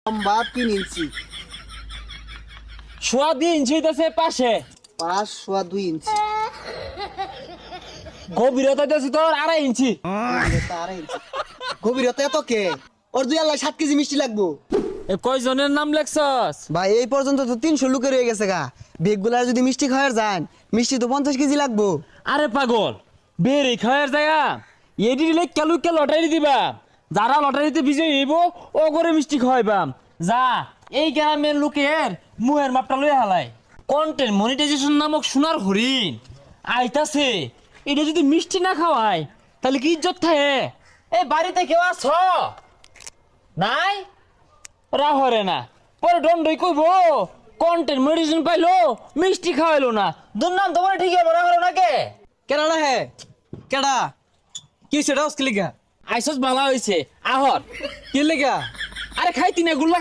লম্বা 3 ইঞ্চি। সোয়া 2 ইঞ্চি হইতাছে পাশে। পাশ সোয়া 2 ইঞ্চি। গভীরতা হইতাছে তোর 2.5 ইঞ্চি। গভীরতা 2.5 ইঞ্চি। গভীরতা এত কে? ওর 7 কেজি মিষ্টি লাগবো। এ কয়জনের নাম লেখছস? ভাই এই পর্যন্ত তো 300 লোকের হয়ে গেছে গা। বেগগুলা যদি মিষ্টি খাওয়ার যান, মিষ্টি তো 50 কেজি লাগবো। আরে পাগল, বেরে খাওয়ার জায়গা এডি লেখা লুকা লটারি দিবা। যারা লটারিতে বিজয়ী হইব ও করে মিষ্টি খাওয়াইবাম। যা এই গ্রামের লোকের মুহের মাপটা লইয়া হালাই। কন্টেন্ট মনিটাইজেশন নামক সোনার হরিণ আইতাছে, এটা যদি মিষ্টি না খাওয়ায় তাহলে কি ইজ্জত থাকে? এই বাড়িতে কেউ আছো? নাই রাহরে না, পরে দণ্ডই কইব কন্টেন্ট মনিটাইজেশন পাইলো মিষ্টি খাওয়াইলো না। দুর্নাম তোমার ঠিক হবে রাহরে না কে? কেডা হে কেডা কি সেটা অস্কি লিগা আইসস ভালো হইছে আহর। কি লিগা আরে খাইতি না গুল্লা